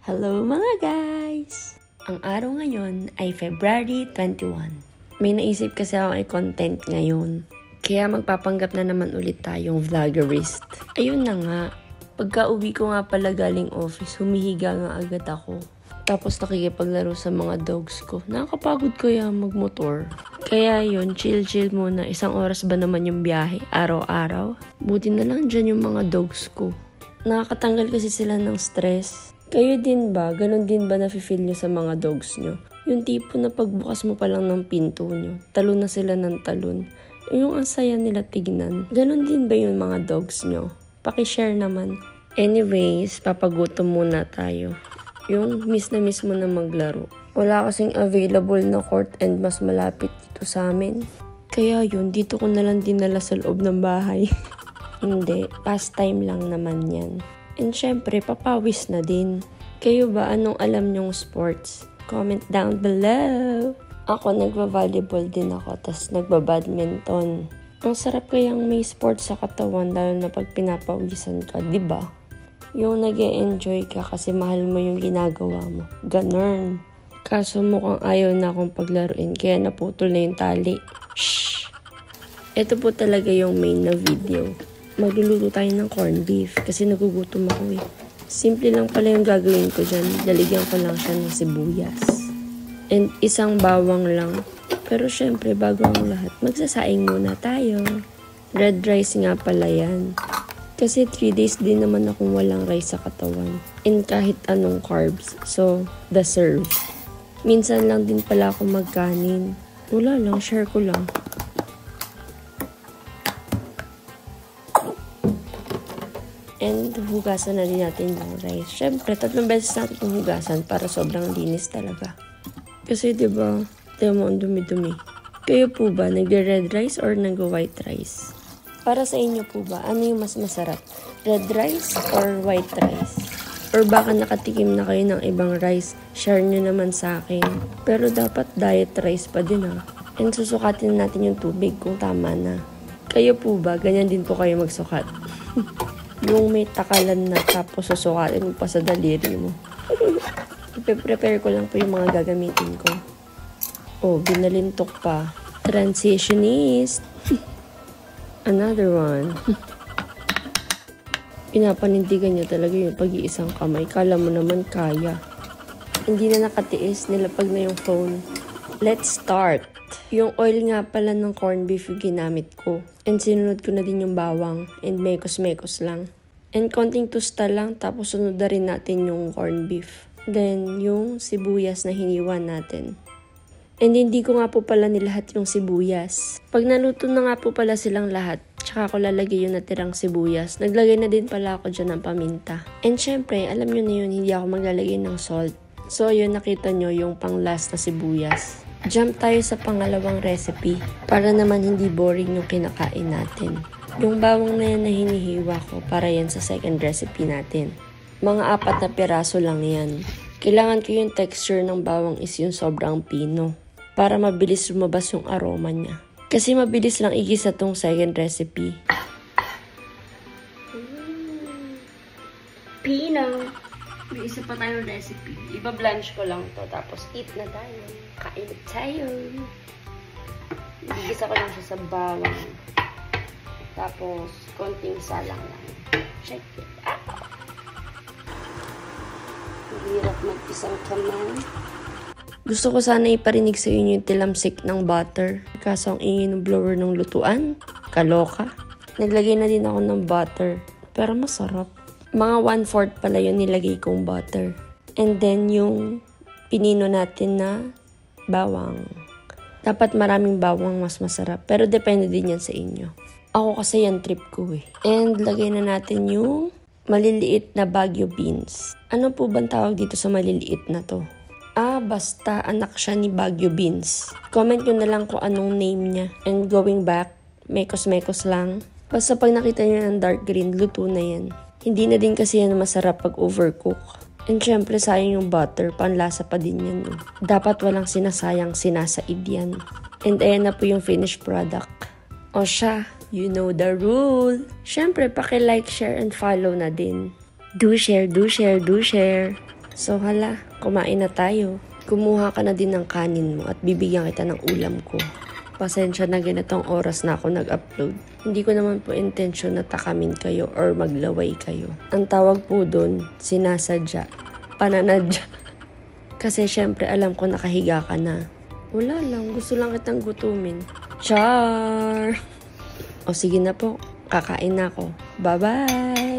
Hello mga guys! Ang araw ngayon ay February 21. May naisip kasi akong i-content ngayon. Kaya magpapanggap na naman ulit tayong vloggerist. Ayun na nga, pagka uwi ko nga pala galing office, humihiga nga agad ako. Tapos nakikipaglaro sa mga dogs ko. Nakakapagod kaya magmotor. Kaya yun, chill muna. 1 oras ba naman yung biyahe, araw-araw? Buti na lang dyan yung mga dogs ko. Nakakatanggal kasi sila ng stress. Kayo din ba? Ganon din ba nafe-feel nyo sa mga dogs nyo? Yung tipo na pagbukas mo pa lang ng pinto nyo, talon na sila ng talon. Yung ang saya nila tignan. Ganon din ba yung mga dogs nyo? Paki-share naman. Anyways, papagutom muna tayo. Yung miss mo na maglaro. Wala kasing available na court and mas malapit dito sa amin. Kaya yun, dito ko na lang dinala sa loob ng bahay. Hindi, pastime lang naman yan. And syempre, papawis na din. Kayo ba, anong alam nyong sports? Comment down below. Ako, nagva-volleyball din ako, tas nagba-badminton. Ang sarap kayang may sports sa katawan, lalo na pag pinapawisan ka, di ba? Yung nag-e-enjoy ka kasi mahal mo yung ginagawa mo. Ganun. Kaso mukhang ayaw na akong paglaruin, kaya naputol na yung tali. Shhh! Ito po talaga yung main na video. Magluluto tayo ng corned beef kasi nagugutom ako eh. Simple lang pala yung gagawin ko dyan. Daligyan ko lang siya ng sibuyas. And isang bawang lang. Pero syempre, bago ang lahat, magsasaing muna tayo. Red rice nga pala yan. Kasi 3 days din naman akong walang rice sa katawan. And kahit anong carbs. So, the serve. Minsan lang din pala ako magkanin. Wala lang, share ko lang. And hugasan na din natin yung rice. Syempre, 3 beses natin itong hugasan para sobrang linis talaga. Kasi diba, tayo mo ang dumi-dumi. Kayo po ba, nagre-red rice or nag-white rice? Para sa inyo po ba, ano yung mas masarap? Red rice or white rice? Or baka nakatikim na kayo ng ibang rice, share nyo naman sa akin. Pero dapat diet rice pa din ha. And susukatin natin yung tubig kung tama na. Kayo po ba, ganyan din po kayo magsukat? Yung may takalan na tapos susukatin mo pa sa daliri mo. Ipe-prepare ko lang po yung mga gagamitin ko. Oh, binalintok pa. Transitionist. Another one. Pinapanindigan niya talaga yung pag-iisang kamay. Kala mo naman kaya. Hindi na nakatiis, nilapag na yung phone. Let's start. Yung oil nga pala ng corned beef yung ginamit ko. And sinunod ko na din yung bawang. And mekos-mekos lang. And konting tusta lang. Tapos sunod na rin natin yung corned beef. Then yung sibuyas na hiniwa natin. And hindi ko nga po pala nilahat yung sibuyas. Pag naluto na nga po pala silang lahat, tsaka ko lalagay yung natirang sibuyas. Naglagay na din pala ako dyan ng paminta. And syempre, alam nyo na yun, hindi ako maglalagay ng salt. So yun, nakita nyo yung pang last na sibuyas. Jump tayo sa pangalawang recipe para naman hindi boring yung kinakain natin. Yung bawang na yan na hinihiwa ko para yan sa second recipe natin. Mga 4 na piraso lang yan. Kailangan ko yung texture ng bawang is yung sobrang pino para mabilis lumabas yung aroma niya. Kasi mabilis lang igisa tong second recipe. Pino! May isa pa tayong recipe. Iba-blanch ko lang to tapos eat na tayo. Kain tayo. Igisa ko lang siya sa bawang. Tapos, konting salang lang. Check it out. Hirap mag-isang kamay. Gusto ko sana iparinig sa inyo yung tilamsik ng butter. Kaso ang ingay ng blower ng lutuan. Kaloka. Naglagay na din ako ng butter. Pero masarap. Mga 1/4 pala yung nilagay kong butter. And then yung pinino natin na bawang. Dapat maraming bawang mas masarap. Pero depende din yan sa inyo. Ako kasi yan trip ko eh. And lagay na natin yung maliliit na Baguio beans. Ano po bang tawag dito sa maliliit na to? Basta anak siya ni Baguio beans. Comment nyo na lang kung anong name niya. And going back, mekos-mekos lang. Basta pag nakita nyo ng dark green, luto na yan. Hindi na din kasi yan masarap pag overcook. And syempre sayang yung butter, panlasa pa din yan. Dapat walang sinasayang, sinasaid yan. And ayan na po yung finished product. O siya, you know the rule. Syempre, paki-like, share, and follow na din. Do share, do share, do share. So hala, kumain na tayo. Kumuha ka na din ng kanin mo at bibigyan kita ng ulam ko. Pasensya na ganitong oras na ako nag-upload. Hindi ko naman po intensyon na takamin kayo or maglaway kayo. Ang tawag po doon, sinasadya, pananadya. Kasi syempre alam ko nakahiga ka na. Wala lang, gusto lang kitang gutumin. Char! O sige na po, kakain na ako. Bye-bye!